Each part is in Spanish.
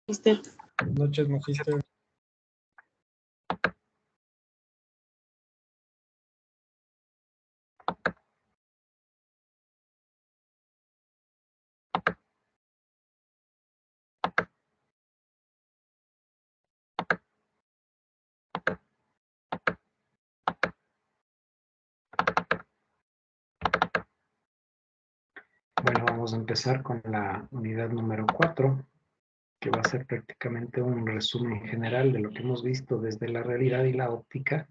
Mister. Buenas noches, Magister. Bueno, vamos a empezar con la unidad número 4, que va a ser prácticamente un resumen general de lo que hemos visto desde la realidad y la óptica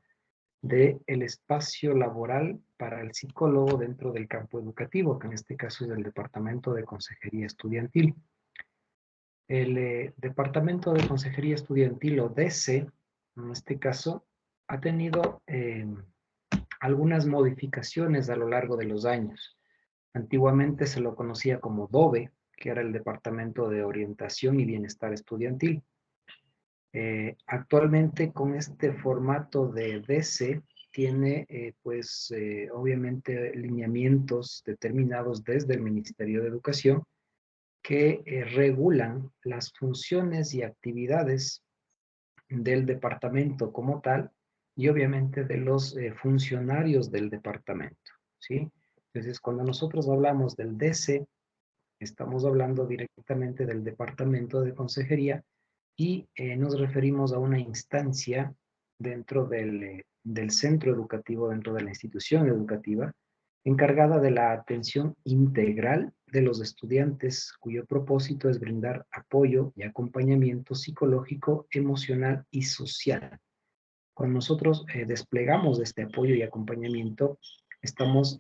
del espacio laboral para el psicólogo dentro del campo educativo, que en este caso es el Departamento de Consejería Estudiantil. El Departamento de Consejería Estudiantil, o DECE, en este caso, ha tenido algunas modificaciones a lo largo de los años. Antiguamente se lo conocía como DOBE, que era el Departamento de Orientación y Bienestar Estudiantil. Actualmente con este formato de DC tiene obviamente lineamientos determinados desde el Ministerio de Educación que regulan las funciones y actividades del departamento como tal y obviamente de los funcionarios del departamento, ¿sí? Entonces, cuando nosotros hablamos del DC, estamos hablando directamente del Departamento de Consejería y nos referimos a una instancia dentro del centro educativo, dentro de la institución educativa, encargada de la atención integral de los estudiantes, cuyo propósito es brindar apoyo y acompañamiento psicológico, emocional y social. Cuando nosotros desplegamos este apoyo y acompañamiento, estamos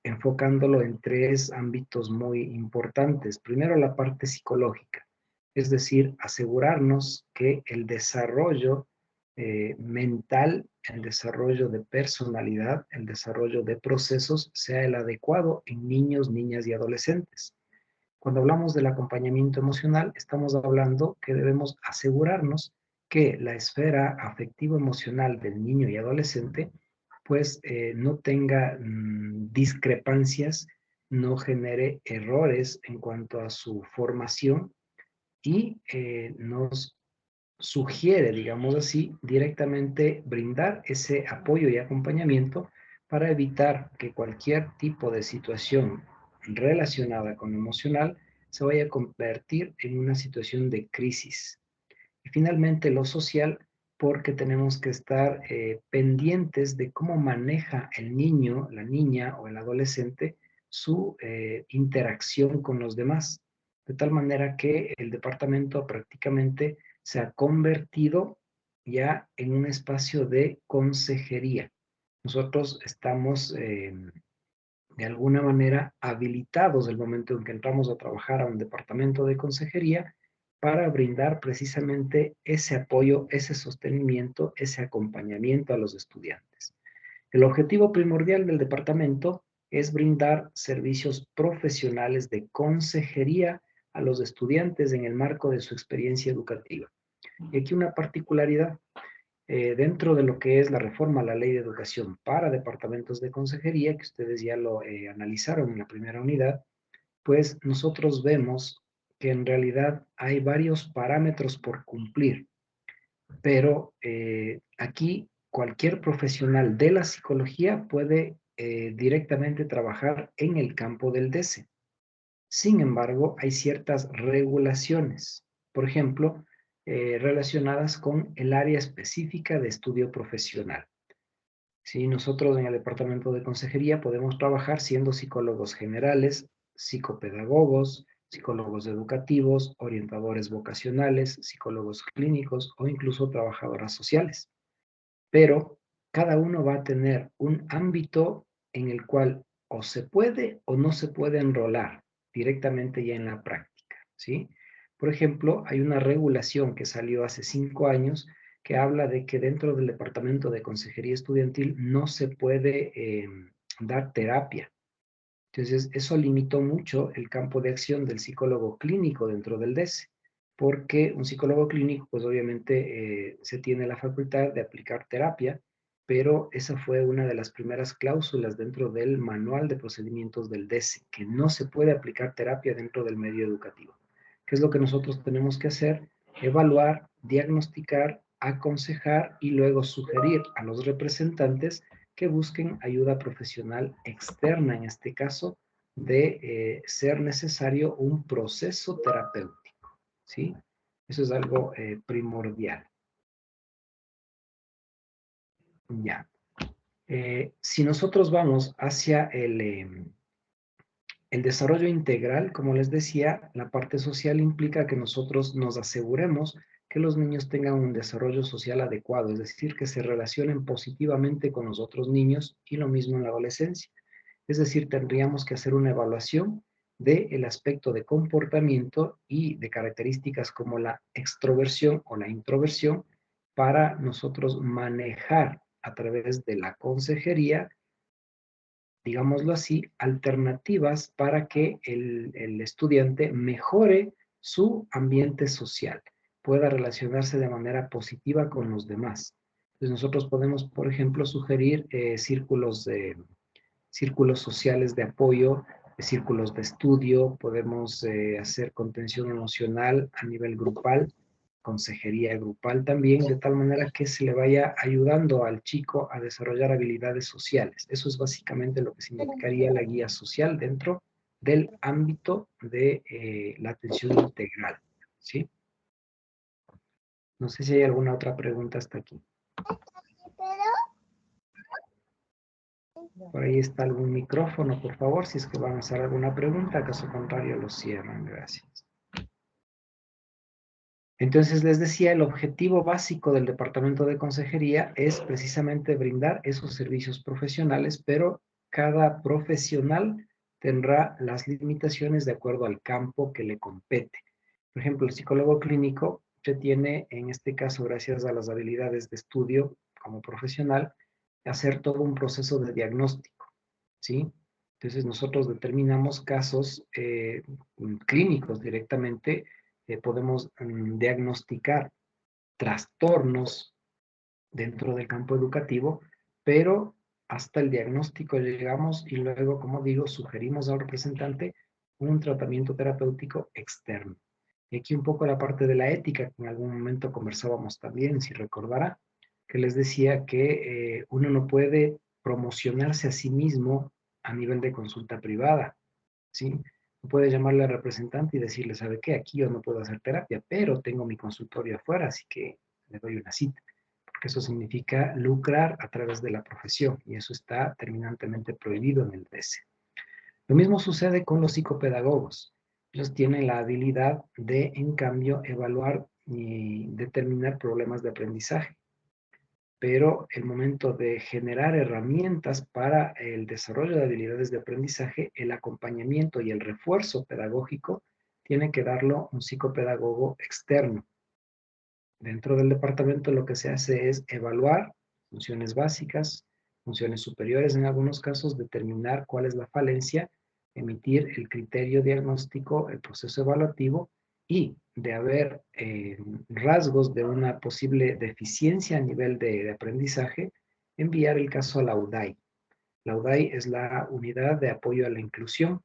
enfocándolo en tres ámbitos muy importantes. Primero, la parte psicológica, es decir, asegurarnos que el desarrollo mental, el desarrollo de personalidad, el desarrollo de procesos sea el adecuado en niños, niñas y adolescentes. Cuando hablamos del acompañamiento emocional, estamos hablando que debemos asegurarnos que la esfera afectivo-emocional del niño y adolescente pues no tenga discrepancias, no genere errores en cuanto a su formación y nos sugiere, digamos así, directamente brindar ese apoyo y acompañamiento para evitar que cualquier tipo de situación relacionada con lo emocional se vaya a convertir en una situación de crisis. Y finalmente lo social, porque tenemos que estar pendientes de cómo maneja el niño, la niña o el adolescente su interacción con los demás, de tal manera que el departamento prácticamente se ha convertido ya en un espacio de consejería. Nosotros estamos de alguna manera habilitados el momento en que entramos a trabajar a un departamento de consejería para brindar precisamente ese apoyo, ese sostenimiento, ese acompañamiento a los estudiantes. El objetivo primordial del departamento es brindar servicios profesionales de consejería a los estudiantes en el marco de su experiencia educativa. Y aquí una particularidad, dentro de lo que es la reforma a la Ley de Educación para departamentos de consejería, que ustedes ya lo analizaron en la primera unidad, pues nosotros vemos que en realidad hay varios parámetros por cumplir, pero aquí cualquier profesional de la psicología puede directamente trabajar en el campo del DC. Sin embargo, hay ciertas regulaciones, por ejemplo, relacionadas con el área específica de estudio profesional. Si nosotros en el departamento de consejería podemos trabajar siendo psicólogos generales, psicopedagogos, psicólogos educativos, orientadores vocacionales, psicólogos clínicos o incluso trabajadoras sociales. Pero cada uno va a tener un ámbito en el cual o se puede o no se puede enrolar directamente ya en la práctica, ¿sí? Por ejemplo, hay una regulación que salió hace 5 años que habla de que dentro del Departamento de Consejería Estudiantil no se puede dar terapia. Entonces, eso limitó mucho el campo de acción del psicólogo clínico dentro del DESE, porque un psicólogo clínico, pues obviamente se tiene la facultad de aplicar terapia, pero esa fue una de las primeras cláusulas dentro del manual de procedimientos del DESE, que no se puede aplicar terapia dentro del medio educativo. ¿Qué es lo que nosotros tenemos que hacer? evaluar, diagnosticar, aconsejar y luego sugerir a los representantes que busquen ayuda profesional externa, en este caso, de ser necesario un proceso terapéutico, ¿sí? Eso es algo primordial. Ya. Si nosotros vamos hacia el desarrollo integral, como les decía, la parte social implica que nosotros nos aseguremos que los niños tengan un desarrollo social adecuado, es decir, que se relacionen positivamente con los otros niños y lo mismo en la adolescencia. Es decir, tendríamos que hacer una evaluación del aspecto de comportamiento y de características como la extroversión o la introversión para nosotros manejar a través de la consejería, digámoslo así, alternativas para que el estudiante mejore su ambiente social, pueda relacionarse de manera positiva con los demás. Entonces nosotros podemos, por ejemplo, sugerir círculos sociales de apoyo, círculos de estudio, podemos hacer contención emocional a nivel grupal, consejería grupal también, de tal manera que se le vaya ayudando al chico a desarrollar habilidades sociales. Eso es básicamente lo que significaría la guía social dentro del ámbito de la atención integral, ¿sí? No sé si hay alguna otra pregunta hasta aquí. Por ahí está algún micrófono, por favor, si es que van a hacer alguna pregunta, caso contrario lo cierran, gracias. Entonces les decía, el objetivo básico del Departamento de Consejería es precisamente brindar esos servicios profesionales, pero cada profesional tendrá las limitaciones de acuerdo al campo que le compete. Por ejemplo, el psicólogo clínico se tiene, en este caso, gracias a las habilidades de estudio como profesional, hacer todo un proceso de diagnóstico, ¿sí? Entonces nosotros determinamos casos clínicos directamente, podemos diagnosticar trastornos dentro del campo educativo, pero hasta el diagnóstico llegamos y luego, como digo, sugerimos al representante un tratamiento terapéutico externo. Y aquí un poco la parte de la ética, que en algún momento conversábamos también, si recordará, que les decía que uno no puede promocionarse a sí mismo a nivel de consulta privada, ¿sí? No puede llamarle al representante y decirle, ¿sabe qué? Aquí yo no puedo hacer terapia, pero tengo mi consultorio afuera, así que le doy una cita, porque eso significa lucrar a través de la profesión y eso está terminantemente prohibido en el TESE. Lo mismo sucede con los psicopedagogos. Ellos tienen la habilidad de, en cambio, evaluar y determinar problemas de aprendizaje, pero el momento de generar herramientas para el desarrollo de habilidades de aprendizaje, el acompañamiento y el refuerzo pedagógico tiene que darlo un psicopedagogo externo. Dentro del departamento lo que se hace es evaluar funciones básicas, funciones superiores en algunos casos, determinar cuál es la falencia, emitir el criterio diagnóstico, el proceso evaluativo y de haber rasgos de una posible deficiencia a nivel de aprendizaje, enviar el caso a la UDAI. La UDAI es la Unidad de Apoyo a la Inclusión,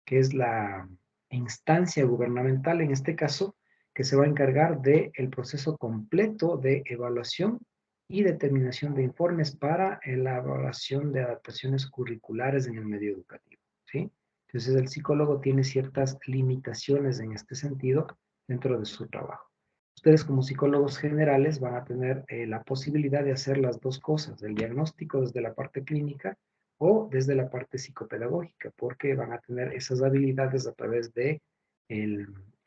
que es la instancia gubernamental en este caso, que se va a encargar del proceso completo de evaluación y determinación de informes para la evaluación de adaptaciones curriculares en el medio educativo, ¿sí? Entonces el psicólogo tiene ciertas limitaciones en este sentido dentro de su trabajo. Ustedes como psicólogos generales van a tener la posibilidad de hacer las dos cosas, el diagnóstico desde la parte clínica o desde la parte psicopedagógica, porque van a tener esas habilidades a través de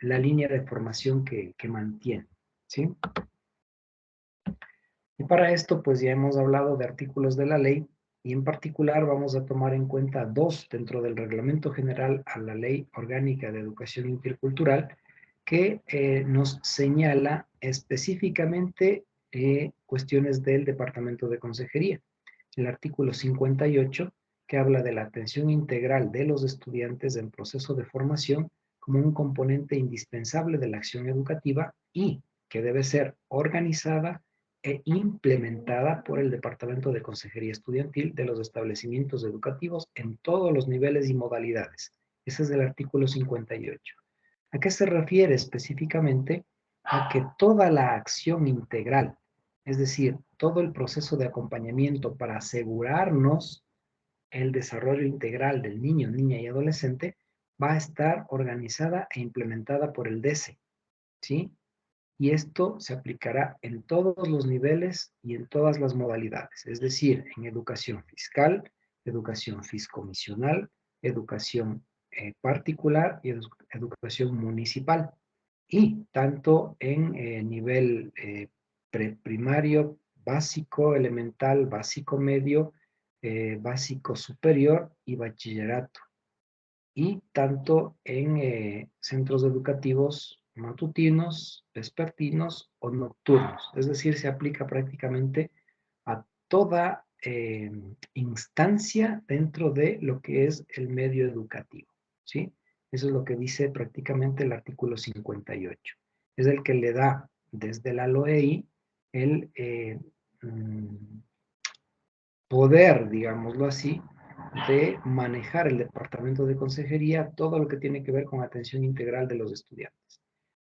la línea de formación que mantienen, ¿sí? Y para esto, pues ya hemos hablado de artículos de la ley y en particular vamos a tomar en cuenta dos dentro del Reglamento General a la Ley Orgánica de Educación Intercultural que nos señala específicamente cuestiones del Departamento de Consejería. El artículo 58, que habla de la atención integral de los estudiantes en proceso de formación como un componente indispensable de la acción educativa y que debe ser organizada e implementada por el Departamento de Consejería Estudiantil de los establecimientos educativos en todos los niveles y modalidades. Ese es el artículo 58. ¿A qué se refiere específicamente? a que toda la acción integral, es decir, todo el proceso de acompañamiento para asegurarnos el desarrollo integral del niño, niña y adolescente, va a estar organizada e implementada por el DESE, ¿sí? Y esto se aplicará en todos los niveles y en todas las modalidades, es decir, en educación fiscal, educación fiscomisional, educación particular y educación municipal. Y tanto en nivel preprimario, básico, elemental, básico medio, básico superior y bachillerato y tanto en centros educativos matutinos, vespertinos o nocturnos. Es decir, se aplica prácticamente a toda instancia dentro de lo que es el medio educativo, ¿sí? Eso es lo que dice prácticamente el artículo 58. Es el que le da desde la LOEI el poder, digámoslo así, de manejar el departamento de consejería todo lo que tiene que ver con atención integral de los estudiantes.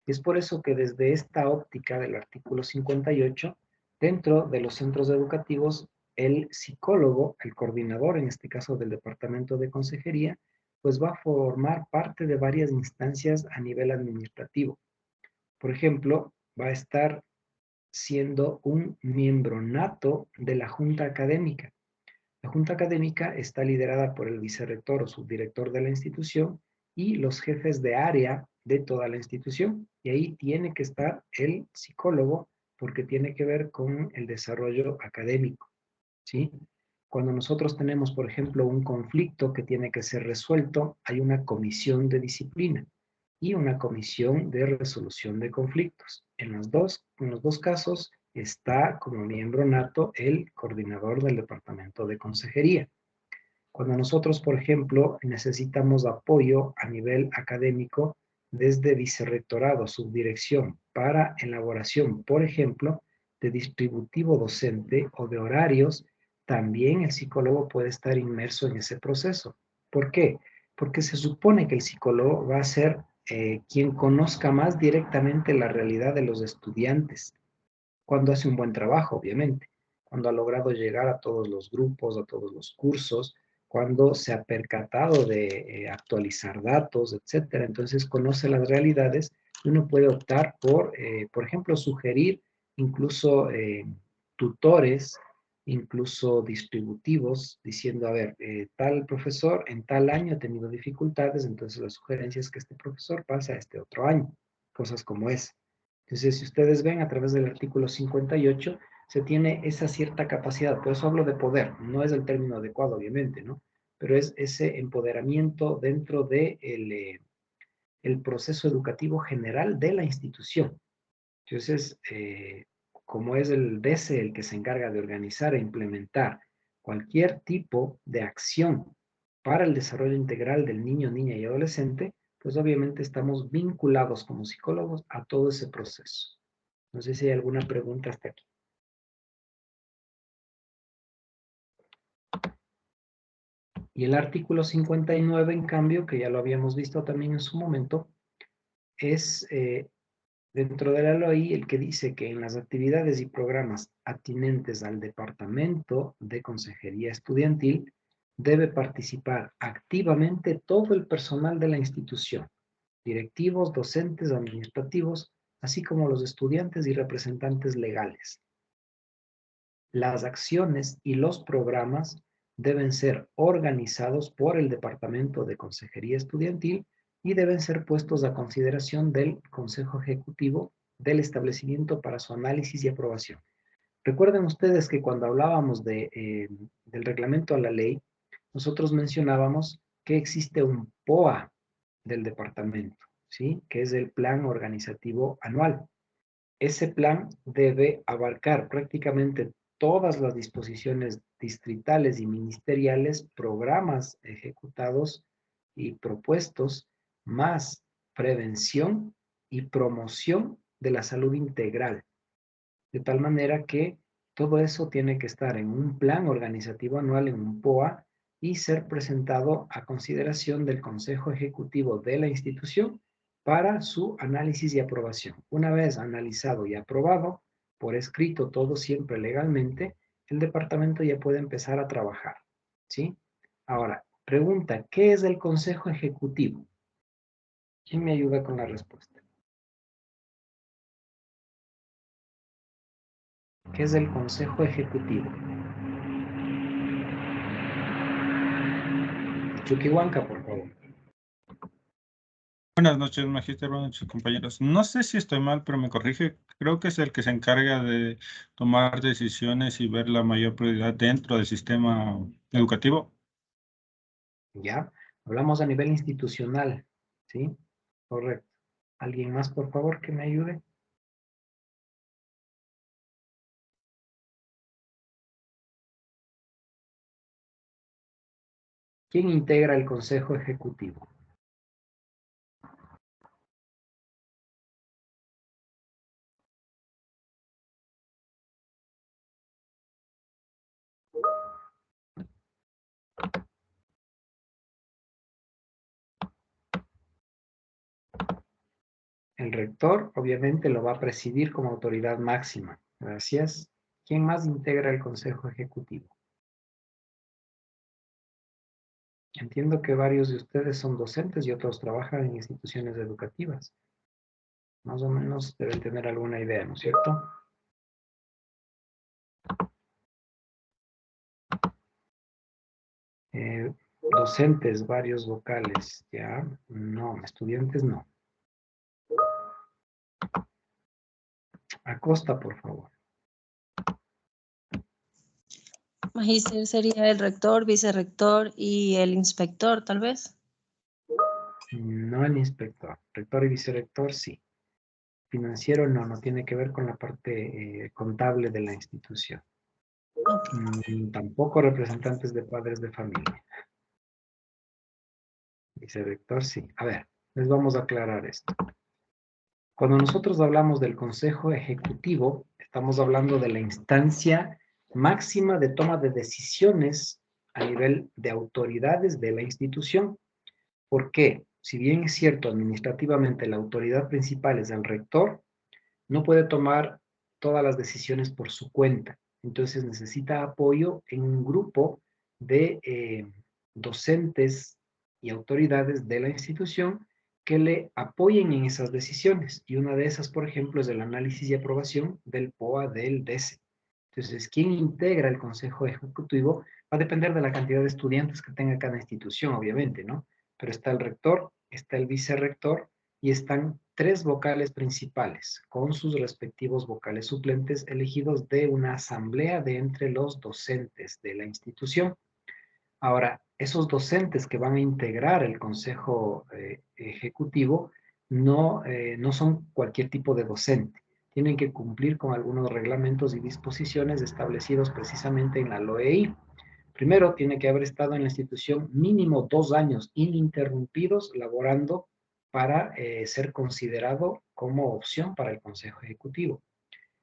Y es por eso que desde esta óptica del artículo 58, dentro de los centros educativos, el psicólogo, el coordinador, en este caso del departamento de consejería, pues va a formar parte de varias instancias a nivel administrativo. Por ejemplo, va a estar siendo un miembro nato de la junta académica. La junta académica está liderada por el vicerrector o subdirector de la institución y los jefes de área de toda la institución. Y ahí tiene que estar el psicólogo porque tiene que ver con el desarrollo académico, ¿sí? Cuando nosotros tenemos, por ejemplo, un conflicto que tiene que ser resuelto, hay una comisión de disciplina y una comisión de resolución de conflictos. En los dos casos está como miembro nato el coordinador del departamento de consejería. Cuando nosotros, por ejemplo, necesitamos apoyo a nivel académico desde vicerrectorado, subdirección, para elaboración, por ejemplo, de distributivo docente o de horarios, también el psicólogo puede estar inmerso en ese proceso. ¿Por qué? Porque se supone que el psicólogo va a ser quien conozca más directamente la realidad de los estudiantes, cuando hace un buen trabajo, obviamente, cuando ha logrado llegar a todos los grupos, a todos los cursos, cuando se ha percatado de actualizar datos, etcétera. Entonces conoce las realidades y uno puede optar por ejemplo, sugerir incluso tutores, incluso distributivos, diciendo, a ver, tal profesor en tal año ha tenido dificultades, entonces la sugerencia es que este profesor pase a este otro año, cosas como es. Entonces, si ustedes ven a través del artículo 58, se tiene esa cierta capacidad. Por eso hablo de poder. No es el término adecuado, obviamente, ¿no? Pero es ese empoderamiento dentro del el proceso educativo general de la institución. Entonces, como es el DESE el que se encarga de organizar e implementar cualquier tipo de acción para el desarrollo integral del niño, niña y adolescente, pues obviamente estamos vinculados como psicólogos a todo ese proceso. No sé si hay alguna pregunta hasta aquí. Y el artículo 59, en cambio, que ya lo habíamos visto también en su momento, es dentro de la LOI el que dice que en las actividades y programas atinentes al Departamento de Consejería Estudiantil debe participar activamente todo el personal de la institución, directivos, docentes, administrativos, así como los estudiantes y representantes legales. Las acciones y los programas deben ser organizados por el Departamento de Consejería Estudiantil y deben ser puestos a consideración del Consejo Ejecutivo del establecimiento para su análisis y aprobación. Recuerden ustedes que cuando hablábamos del reglamento a la ley, nosotros mencionábamos que existe un POA del departamento, ¿sí? Que es el Plan Organizativo Anual. Ese plan debe abarcar prácticamente todas las disposiciones distritales y ministeriales, programas ejecutados y propuestos, más prevención y promoción de la salud integral. De tal manera que todo eso tiene que estar en un plan organizativo anual, en un POA, y ser presentado a consideración del Consejo Ejecutivo de la institución para su análisis y aprobación. Una vez analizado y aprobado, por escrito todo siempre legalmente, el departamento ya puede empezar a trabajar, ¿sí? Ahora, pregunta, ¿qué es el Consejo Ejecutivo? ¿Quién me ayuda con la respuesta? ¿Qué es el Consejo Ejecutivo? Chuquihuanca, por favor. Buenas noches, magíster, buenas noches, compañeros. No sé si estoy mal, pero me corrige. Creo que es el que se encarga de tomar decisiones y ver la mayor prioridad dentro del sistema educativo. ¿Ya? Hablamos a nivel institucional, ¿sí? Correcto. ¿Alguien más, por favor, que me ayude? ¿Quién integra el Consejo Ejecutivo? El rector, obviamente, lo va a presidir como autoridad máxima. Gracias. ¿Quién más integra el Consejo Ejecutivo? Entiendo que varios de ustedes son docentes y otros trabajan en instituciones educativas. Más o menos deben tener alguna idea, ¿no es cierto? Docentes, varios vocales, ¿ya? No, estudiantes no. Acosta, por favor. Magíster sería el rector, vicerrector y el inspector, tal vez. No el inspector. Rector y vicerrector, sí. Financiero, no, no tiene que ver con la parte contable de la institución. Tampoco representantes de padres de familia. Vicerrector, sí. A ver, les vamos a aclarar esto. Cuando nosotros hablamos del Consejo Ejecutivo, estamos hablando de la instancia máxima de toma de decisiones a nivel de autoridades de la institución. ¿Por qué? Si bien es cierto, administrativamente la autoridad principal es el rector, no puede tomar todas las decisiones por su cuenta. Entonces necesita apoyo en un grupo de docentes y autoridades de la institución que le apoyen en esas decisiones. Y una de esas, por ejemplo, es el análisis y aprobación del POA del DECE. Entonces, ¿quién integra el Consejo Ejecutivo? Va a depender de la cantidad de estudiantes que tenga cada institución, obviamente, ¿no? Pero está el rector, está el vicerrector y están tres vocales principales, con sus respectivos vocales suplentes elegidos de una asamblea de entre los docentes de la institución. Ahora, esos docentes que van a integrar el Consejo Ejecutivo no son cualquier tipo de docente. Tienen que cumplir con algunos reglamentos y disposiciones establecidos precisamente en la LOEI. Primero, tiene que haber estado en la institución mínimo 2 años ininterrumpidos laborando para ser considerado como opción para el Consejo Ejecutivo.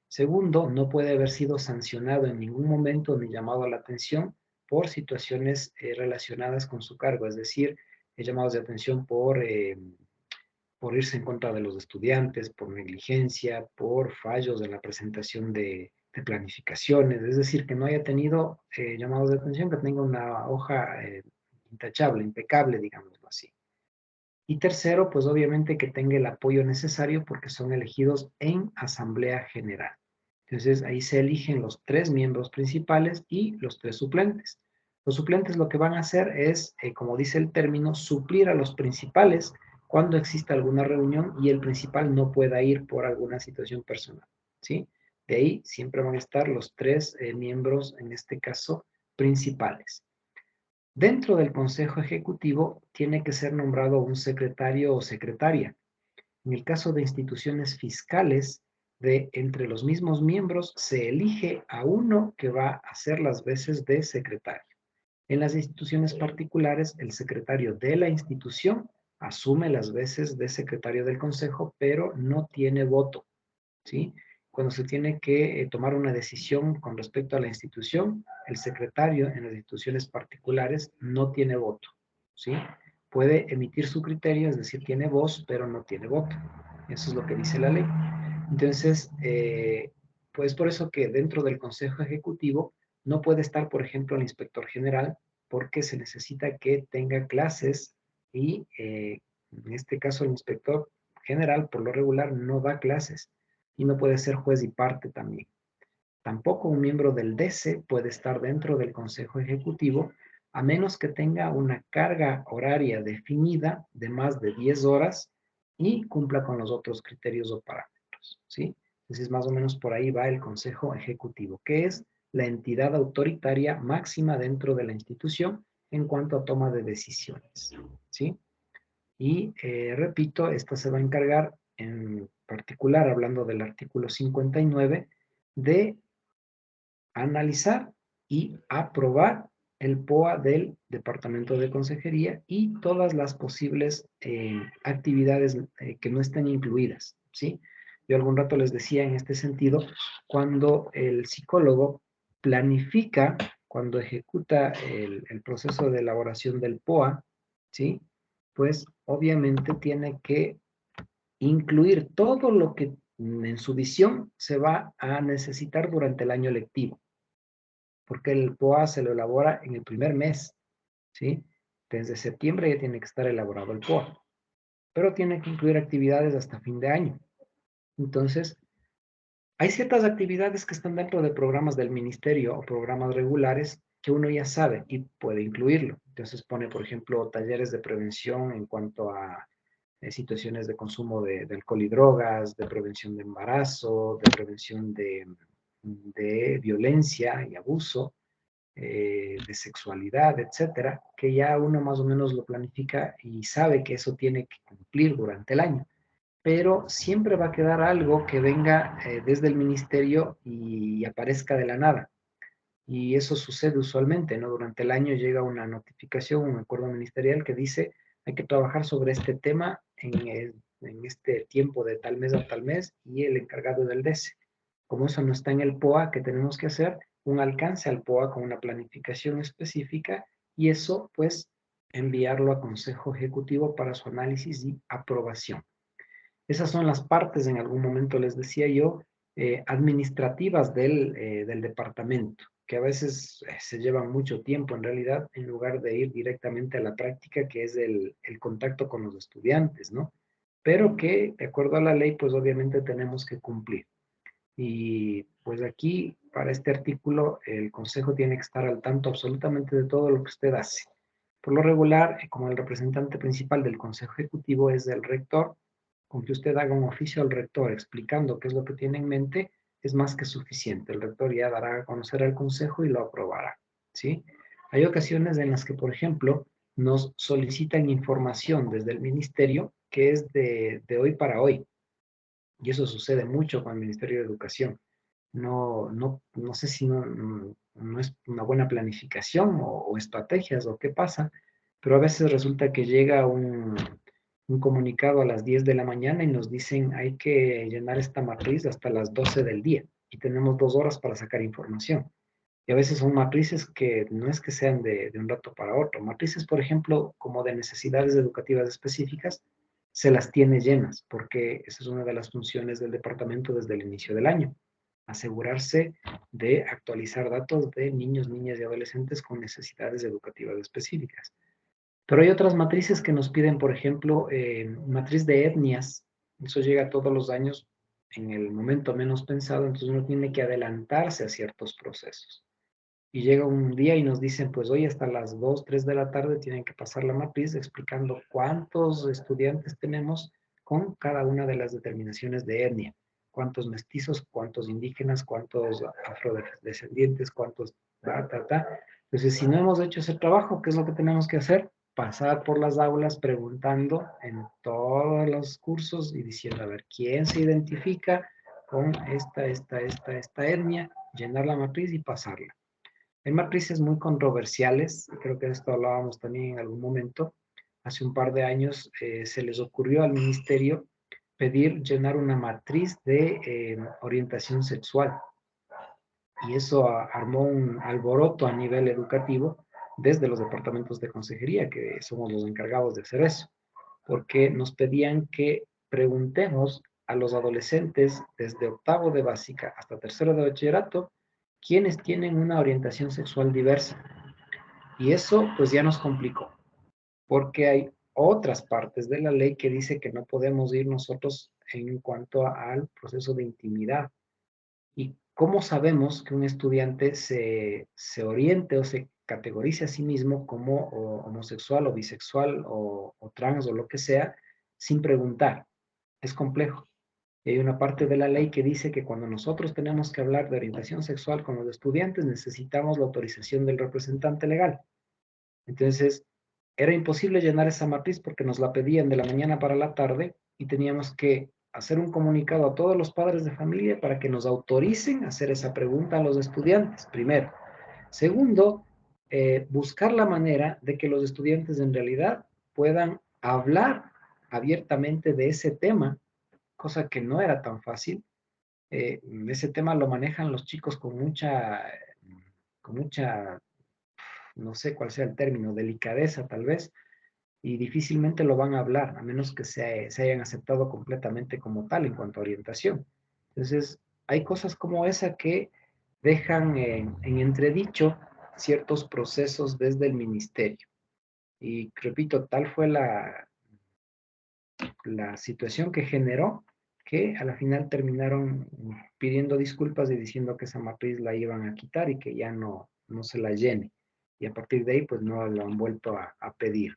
Segundo, no puede haber sido sancionado en ningún momento ni llamado a la atención por situaciones relacionadas con su cargo, es decir, llamados de atención por irse en contra de los estudiantes, por negligencia, por fallos en la presentación de planificaciones, es decir, que no haya tenido llamados de atención, que tenga una hoja intachable, impecable, digámoslo así. Y tercero, pues obviamente que tenga el apoyo necesario porque son elegidos en asamblea general. Entonces ahí se eligen los 3 miembros principales y los 3 suplentes. Los suplentes lo que van a hacer es, como dice el término, suplir a los principales cuando exista alguna reunión y el principal no pueda ir por alguna situación personal, ¿sí? De ahí siempre van a estar los 3 miembros, en este caso, principales. Dentro del Consejo Ejecutivo tiene que ser nombrado un secretario o secretaria. En el caso de instituciones fiscales, de entre los mismos miembros se elige a uno que va a hacer las veces de secretario. En las instituciones particulares, el secretario de la institución asume las veces de secretario del consejo, pero no tiene voto, ¿sí? Cuando se tiene que tomar una decisión con respecto a la institución, el secretario en las instituciones particulares no tiene voto, ¿sí? puede emitir su criterio, es decir, tiene voz, pero no tiene voto. Eso es lo que dice la ley. Entonces, pues por eso que dentro del Consejo Ejecutivo no puede estar, por ejemplo, el inspector general, porque se necesita que tenga clases y en este caso el inspector general, por lo regular, no da clases y no puede ser juez y parte también. Tampoco un miembro del DC puede estar dentro del Consejo Ejecutivo a menos que tenga una carga horaria definida de más de 10 horas y cumpla con los otros criterios o parámetros, ¿sí? Entonces, más o menos por ahí va el Consejo Ejecutivo, que es la entidad autoritaria máxima dentro de la institución en cuanto a toma de decisiones, ¿sí? Y repito, esta se va a encargar en particular, hablando del artículo 59, de analizar y aprobar el POA del Departamento de Consejería y todas las posibles actividades que no estén incluidas, ¿sí? Yo algún rato les decía en este sentido, cuando el psicólogo planifica, cuando ejecuta el proceso de elaboración del POA, ¿sí? Pues obviamente tiene que incluir todo lo que en su visión se va a necesitar durante el año lectivo, porque el POA se lo elabora en el primer mes, ¿sí? Desde septiembre ya tiene que estar elaborado el POA, pero tiene que incluir actividades hasta fin de año. Entonces, hay ciertas actividades que están dentro de programas del ministerio o programas regulares que uno ya sabe y puede incluirlo. Entonces pone, por ejemplo, talleres de prevención en cuanto a situaciones de consumo de alcohol y drogas, de prevención de embarazo, de prevención de violencia y abuso, de sexualidad, etcétera, que ya uno más o menos lo planifica y sabe que eso tiene que cumplir durante el año. Pero siempre va a quedar algo que venga desde el ministerio y aparezca de la nada. Y eso sucede usualmente, ¿no? Durante el año llega una notificación, un acuerdo ministerial que dice hay que trabajar sobre este tema en este tiempo de tal mes a tal mes y el encargado del DESE. Como eso no está en el POA, ¿qué tenemos que hacer? Un alcance al POA con una planificación específica y eso, pues, enviarlo a Consejo Ejecutivo para su análisis y aprobación. Esas son las partes, en algún momento les decía yo, administrativas del departamento, que a veces se llevan mucho tiempo en realidad, en lugar de ir directamente a la práctica, que es el contacto con los estudiantes, ¿no? Pero que, de acuerdo a la ley, pues obviamente tenemos que cumplir. Y pues aquí, para este artículo, el consejo tiene que estar al tanto absolutamente de todo lo que usted hace. Por lo regular, como el representante principal del consejo ejecutivo es el rector, con que usted haga un oficio al rector explicando qué es lo que tiene en mente, es más que suficiente. El rector ya dará a conocer al consejo y lo aprobará, ¿sí? Hay ocasiones en las que, por ejemplo, nos solicitan información desde el ministerio que es de hoy para hoy. Y eso sucede mucho con el Ministerio de Educación. No sé si no es una buena planificación o estrategias o qué pasa, pero a veces resulta que llega un comunicado a las 10 de la mañana y nos dicen hay que llenar esta matriz hasta las 12 del día y tenemos 2 horas para sacar información. Y a veces son matrices que no es que sean de un rato para otro. Matrices, por ejemplo, como de necesidades educativas específicas, se las tiene llenas, porque esa es una de las funciones del departamento desde el inicio del año. Asegurarse de actualizar datos de niños, niñas y adolescentes con necesidades educativas específicas. Pero hay otras matrices que nos piden, por ejemplo, matriz de etnias. Eso llega todos los años en el momento menos pensado, entonces uno tiene que adelantarse a ciertos procesos. Y llega un día y nos dicen, pues hoy hasta las 2, 3 de la tarde tienen que pasar la matriz explicando cuántos estudiantes tenemos con cada una de las determinaciones de etnia. Cuántos mestizos, cuántos indígenas, cuántos afrodescendientes, cuántos Entonces, si no hemos hecho ese trabajo, ¿qué es lo que tenemos que hacer? Pasar por las aulas preguntando en todos los cursos y diciendo, a ver, ¿quién se identifica con esta etnia? Llenar la matriz y pasarla. Hay matrices muy controversiales, creo que de esto hablábamos también en algún momento. Hace un par de años se les ocurrió al ministerio pedir llenar una matriz de orientación sexual. Y eso armó un alboroto a nivel educativo, desde los departamentos de consejería, que somos los encargados de hacer eso, porque nos pedían que preguntemos a los adolescentes desde octavo de básica hasta tercero de bachillerato, quienes tienen una orientación sexual diversa. Y eso pues ya nos complicó, porque hay otras partes de la ley que dice que no podemos ir nosotros en cuanto al proceso de intimidad. ¿Y cómo sabemos que un estudiante se oriente o se categorice a sí mismo como homosexual o bisexual o trans o lo que sea sin preguntar? Es complejo. Y hay una parte de la ley que dice que cuando nosotros tenemos que hablar de orientación sexual con los estudiantes necesitamos la autorización del representante legal. Entonces, era imposible llenar esa matriz porque nos la pedían de la mañana para la tarde y teníamos que hacer un comunicado a todos los padres de familia para que nos autoricen a hacer esa pregunta a los estudiantes, primero. Segundo, buscar la manera de que los estudiantes en realidad puedan hablar abiertamente de ese tema, cosa que no era tan fácil. Ese tema lo manejan los chicos con mucha, no sé cuál sea el término, delicadeza tal vez, y difícilmente lo van a hablar, a menos que se hayan aceptado completamente como tal en cuanto a orientación. Entonces, hay cosas como esa que dejan en entredicho ciertos procesos desde el ministerio. Y repito, tal fue la situación que generó que a la final terminaron pidiendo disculpas y diciendo que esa matriz la iban a quitar y que ya no se la llene. Y a partir de ahí, pues no lo han vuelto a pedir.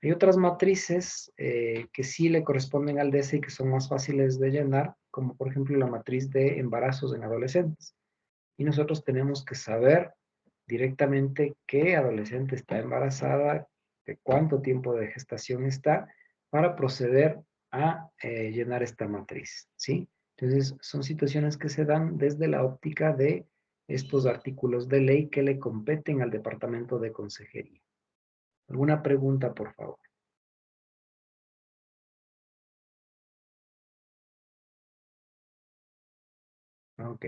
Hay otras matrices que sí le corresponden al DESE y que son más fáciles de llenar, como por ejemplo la matriz de embarazos en adolescentes. Y nosotros tenemos que saber directamente qué adolescente está embarazada, de cuánto tiempo de gestación está, para proceder a llenar esta matriz, ¿sí? Entonces, son situaciones que se dan desde la óptica de estos artículos de ley que le competen al Departamento de Consejería. ¿Alguna pregunta, por favor? Ok.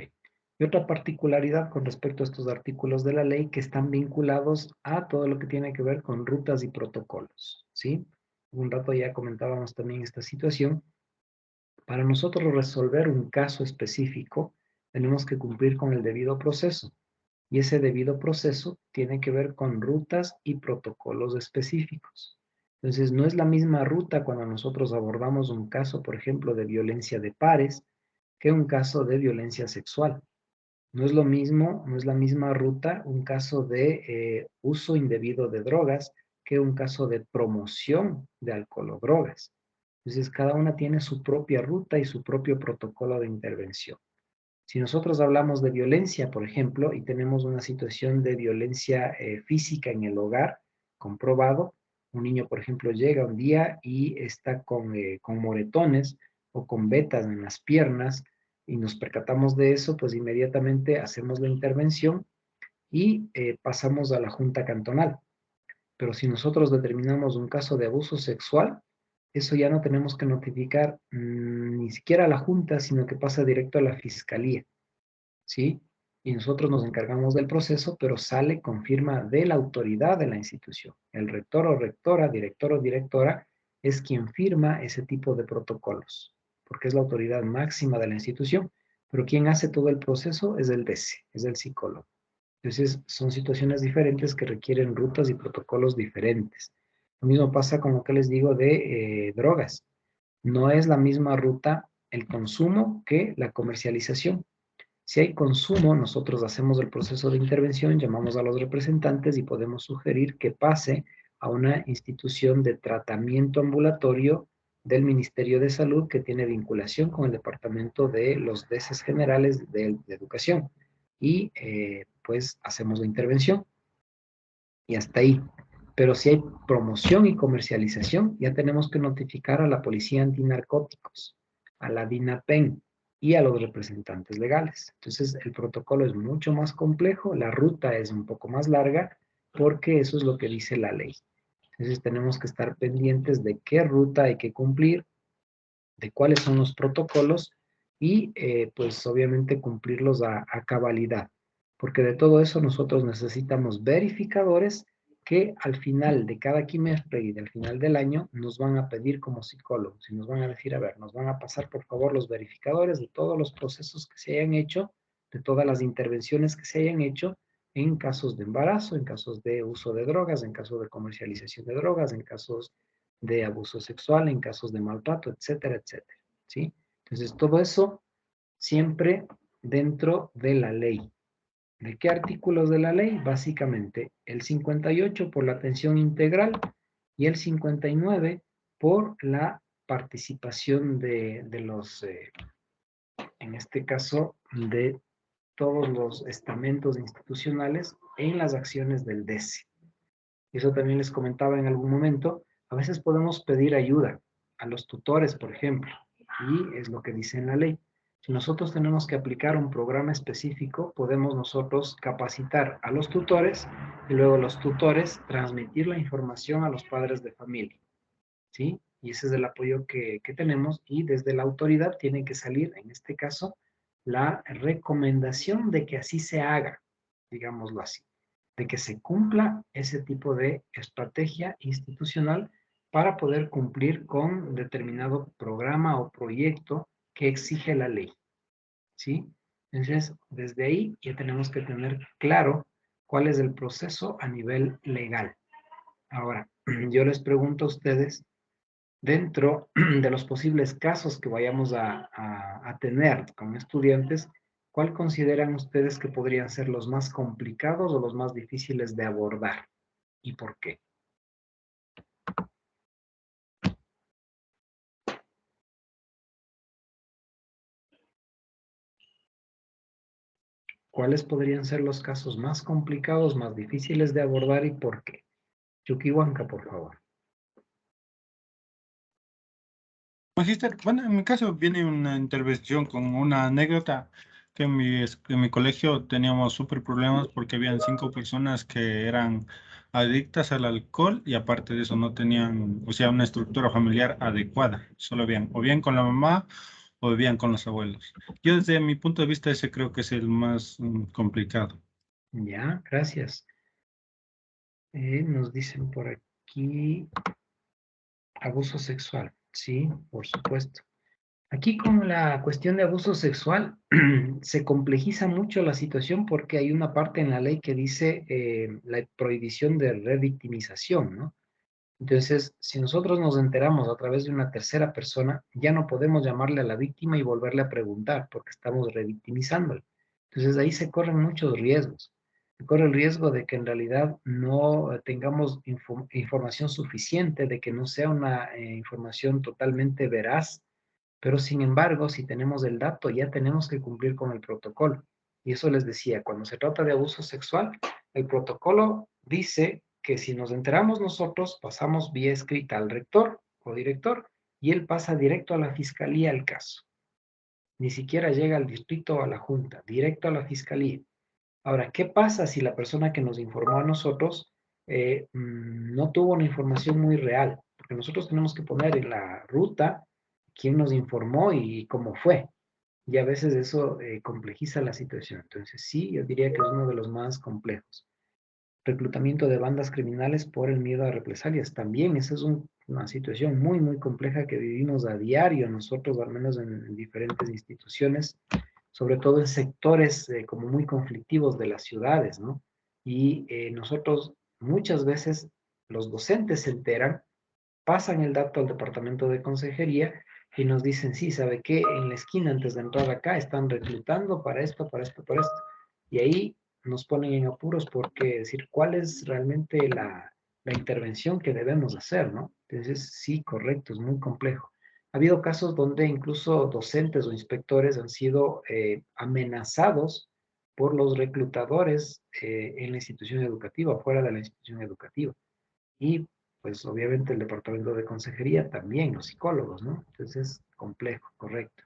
Y otra particularidad con respecto a estos artículos de la ley que están vinculados a todo lo que tiene que ver con rutas y protocolos, ¿sí? Un rato ya comentábamos también esta situación. Para nosotros resolver un caso específico, tenemos que cumplir con el debido proceso. Y ese debido proceso tiene que ver con rutas y protocolos específicos. Entonces, no es la misma ruta cuando nosotros abordamos un caso, por ejemplo, de violencia de pares, que un caso de violencia sexual. No es lo mismo, no es la misma ruta un caso de uso indebido de drogas que un caso de promoción de alcohol o drogas. Entonces, cada una tiene su propia ruta y su propio protocolo de intervención. Si nosotros hablamos de violencia, por ejemplo, y tenemos una situación de violencia física en el hogar, comprobado, un niño, por ejemplo, llega un día y está con moretones o con vetas en las piernas y nos percatamos de eso, pues inmediatamente hacemos la intervención y pasamos a la junta cantonal. Pero si nosotros determinamos un caso de abuso sexual, eso ya no tenemos que notificar ni siquiera a la junta, sino que pasa directo a la fiscalía. ¿Sí? Y nosotros nos encargamos del proceso, pero sale con firma de la autoridad de la institución. El rector o rectora, director o directora, es quien firma ese tipo de protocolos, porque es la autoridad máxima de la institución, pero quien hace todo el proceso es el DESE, es el psicólogo. Entonces, son situaciones diferentes que requieren rutas y protocolos diferentes. Lo mismo pasa con lo que les digo de drogas. No es la misma ruta el consumo que la comercialización. Si hay consumo, nosotros hacemos el proceso de intervención, llamamos a los representantes y podemos sugerir que pase a una institución de tratamiento ambulatorio del Ministerio de Salud que tiene vinculación con el Departamento de los DESES Generales de Educación. Y pues hacemos la intervención. Y hasta ahí. Pero si hay promoción y comercialización, ya tenemos que notificar a la Policía Antinarcóticos, a la DINAPEN y a los representantes legales. Entonces, el protocolo es mucho más complejo, la ruta es un poco más larga, porque eso es lo que dice la ley. Entonces, tenemos que estar pendientes de qué ruta hay que cumplir, de cuáles son los protocolos y, pues, obviamente cumplirlos a cabalidad. Porque de todo eso nosotros necesitamos verificadores que al final de cada quimestre y del final del año nos van a pedir como psicólogos y nos van a decir, a ver, nos van a pasar por favor los verificadores de todos los procesos que se hayan hecho, de todas las intervenciones que se hayan hecho en casos de embarazo, en casos de uso de drogas, en casos de comercialización de drogas, en casos de abuso sexual, en casos de maltrato, etcétera, etcétera, ¿sí? Entonces, todo eso siempre dentro de la ley. ¿De qué artículos de la ley? Básicamente, el 58 por la atención integral y el 59 por la participación de los, en este caso, de todos los estamentos institucionales en las acciones del DESE. Eso también les comentaba en algún momento. A veces podemos pedir ayuda a los tutores, por ejemplo, y es lo que dice en la ley. Si nosotros tenemos que aplicar un programa específico, podemos nosotros capacitar a los tutores y luego los tutores transmitir la información a los padres de familia, ¿sí? Y ese es el apoyo que tenemos y desde la autoridad tiene que salir, en este caso, la recomendación de que así se haga, digámoslo así, de que se cumpla ese tipo de estrategia institucional para poder cumplir con determinado programa o proyecto que exige la ley, ¿sí? Entonces, desde ahí ya tenemos que tener claro cuál es el proceso a nivel legal. Ahora, yo les pregunto a ustedes, dentro de los posibles casos que vayamos a tener con estudiantes, ¿cuál consideran ustedes que podrían ser los más complicados o los más difíciles de abordar? ¿Y por qué? ¿Cuáles podrían ser los casos más complicados, más difíciles de abordar y por qué? Chuquihuanca, por favor. Magíster, bueno, en mi caso viene una intervención con una anécdota que en mi colegio teníamos súper problemas porque habían 5 personas que eran adictas al alcohol y aparte de eso no tenían, o sea, una estructura familiar adecuada. Solo vivían o bien con la mamá o vivían con los abuelos. Yo desde mi punto de vista ese creo que es el más complicado. Ya, gracias. Nos dicen por aquí abuso sexual. Sí, por supuesto. Aquí con la cuestión de abuso sexual se complejiza mucho la situación porque hay una parte en la ley que dice la prohibición de revictimización, ¿no? Entonces, si nosotros nos enteramos a través de una tercera persona, ya no podemos llamarle a la víctima y volverle a preguntar porque estamos revictimizándole. Entonces, ahí se corren muchos riesgos. Se corre el riesgo de que en realidad no tengamos información suficiente, de que no sea una información totalmente veraz, pero sin embargo, si tenemos el dato, ya tenemos que cumplir con el protocolo. Y eso les decía, cuando se trata de abuso sexual, el protocolo dice que si nos enteramos nosotros, pasamos vía escrita al rector o director y él pasa directo a la fiscalía el caso. Ni siquiera llega al distrito o a la junta, directo a la fiscalía. Ahora, ¿qué pasa si la persona que nos informó a nosotros no tuvo una información muy real? Porque nosotros tenemos que poner en la ruta quién nos informó y cómo fue. Y a veces eso complejiza la situación. Entonces, sí, yo diría que es uno de los más complejos. Reclutamiento de bandas criminales por el miedo a represalias. También esa es una situación muy, muy compleja que vivimos a diario nosotros, al menos en diferentes instituciones, sobre todo en sectores como muy conflictivos de las ciudades, ¿no? Y nosotros muchas veces los docentes se enteran, pasan el dato al departamento de consejería y nos dicen, sí, ¿sabe qué? En la esquina antes de entrar acá están reclutando para esto, para esto, para esto. Y ahí nos ponen en apuros porque decir cuál es realmente la intervención que debemos hacer, ¿no? Entonces, sí, correcto, es muy complejo. Ha habido casos donde incluso docentes o inspectores han sido amenazados por los reclutadores en la institución educativa, fuera de la institución educativa. Y pues obviamente el departamento de consejería también, los psicólogos, ¿no? Entonces, complejo, correcto.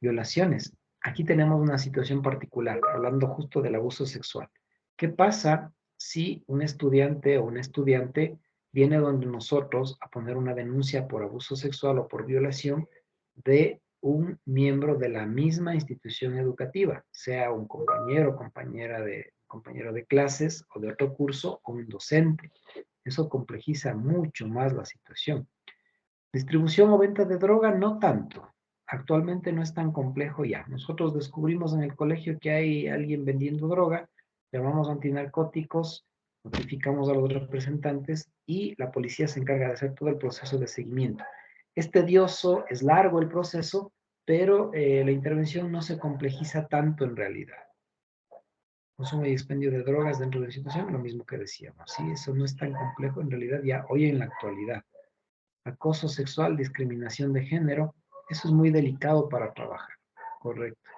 Violaciones. Aquí tenemos una situación particular, hablando justo del abuso sexual. ¿Qué pasa si un estudiante o una estudiante viene donde nosotros a poner una denuncia por abuso sexual o por violación de un miembro de la misma institución educativa, sea un compañero o compañera compañero de clases o de otro curso o un docente. Eso complejiza mucho más la situación. Distribución o venta de droga, no tanto. Actualmente no es tan complejo ya. Nosotros descubrimos en el colegio que hay alguien vendiendo droga, llamamos antinarcóticos, notificamos a los representantes y la policía se encarga de hacer todo el proceso de seguimiento. Es tedioso, es largo el proceso, pero la intervención no se complejiza tanto en realidad. Consumo y expendio de drogas dentro de la situación, lo mismo que decíamos, ¿sí? Eso no es tan complejo en realidad ya hoy en la actualidad. Acoso sexual, discriminación de género, eso es muy delicado para trabajar, correcto.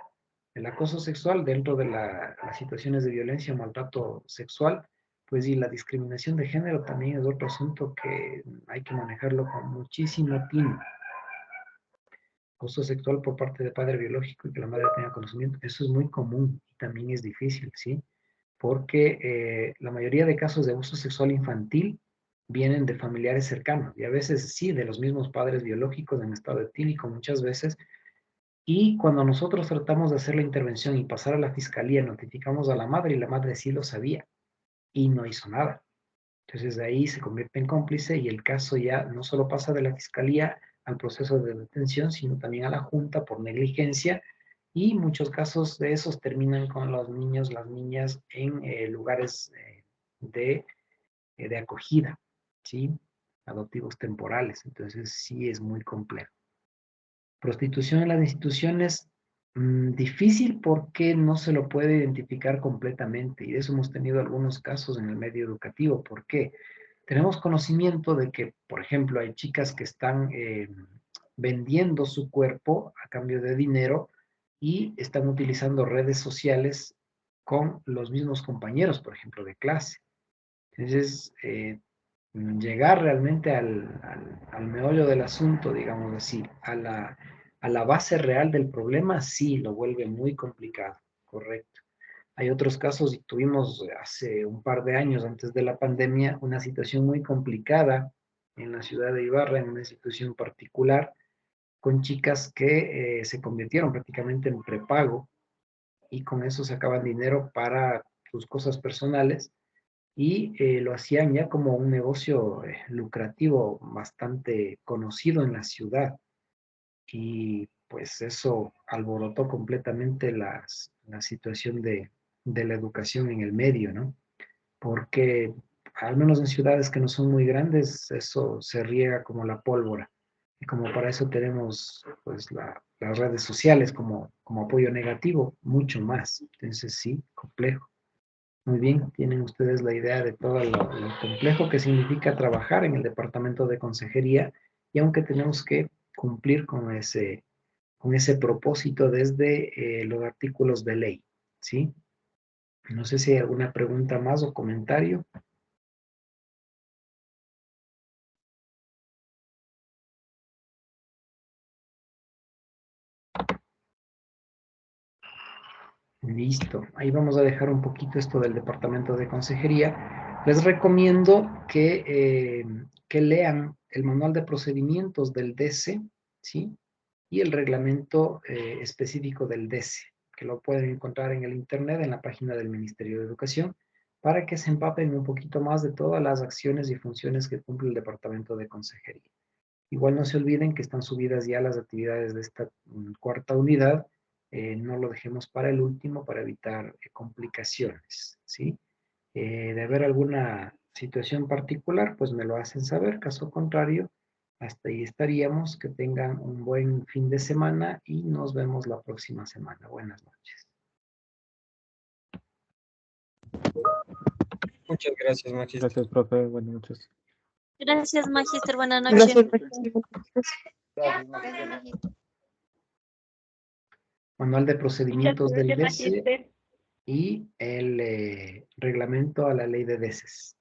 El acoso sexual dentro de las situaciones de violencia o maltrato sexual, pues y la discriminación de género también es otro asunto que hay que manejarlo con muchísimo tino. Acoso sexual por parte de padre biológico y que la madre tenga conocimiento, eso es muy común y también es difícil, ¿sí? Porque la mayoría de casos de abuso sexual infantil vienen de familiares cercanos y a veces sí, de los mismos padres biológicos en estado etílico muchas veces. Y cuando nosotros tratamos de hacer la intervención y pasar a la fiscalía, notificamos a la madre y la madre sí lo sabía y no hizo nada. Entonces de ahí se convierte en cómplice y el caso ya no solo pasa de la fiscalía al proceso de detención, sino también a la junta por negligencia y muchos casos de esos terminan con los niños, las niñas en lugares de acogida, ¿sí? Adoptivos temporales. Entonces sí es muy complejo. Prostitución en las instituciones, difícil porque no se lo puede identificar completamente y de eso hemos tenido algunos casos en el medio educativo. ¿Por qué? Tenemos conocimiento de que, por ejemplo, hay chicas que están vendiendo su cuerpo a cambio de dinero y están utilizando redes sociales con los mismos compañeros, por ejemplo, de clase. Entonces, llegar realmente al meollo del asunto, digamos así, a la base real del problema, sí, lo vuelve muy complicado, correcto. Hay otros casos y tuvimos hace un par de años antes de la pandemia una situación muy complicada en la ciudad de Ibarra, en una institución particular, con chicas que se convirtieron prácticamente en prepago y con eso sacaban dinero para sus cosas personales y lo hacían ya como un negocio lucrativo bastante conocido en la ciudad. Y pues eso alborotó completamente la situación de la educación en el medio, ¿no? Porque al menos en ciudades que no son muy grandes, eso se riega como la pólvora. Y como para eso tenemos pues las redes sociales como apoyo negativo, mucho más. Entonces sí, complejo. Muy bien, tienen ustedes la idea de todo lo complejo que significa trabajar en el departamento de consejería y aunque tenemos que cumplir con ese propósito desde los artículos de ley, ¿sí? No sé si hay alguna pregunta más o comentario. Listo, ahí vamos a dejar un poquito esto del departamento de consejería. Les recomiendo que lean el manual de procedimientos del DESE, ¿sí? Y el reglamento específico del DESE, que lo pueden encontrar en el internet, en la página del Ministerio de Educación, para que se empapen un poquito más de todas las acciones y funciones que cumple el departamento de consejería. Igual no se olviden que están subidas ya las actividades de esta cuarta unidad. No lo dejemos para el último para evitar complicaciones, ¿sí? De haber alguna situación particular, pues me lo hacen saber. Caso contrario, hasta ahí estaríamos. Que tengan un buen fin de semana y nos vemos la próxima semana. Buenas noches. Muchas gracias, Magis. Gracias, profe. Buenas noches. Gracias, Magíster. Buenas noches. Gracias, Magis. Manual de procedimientos del Muchas gracias, DESE Magíster. y el reglamento a la ley de DESES.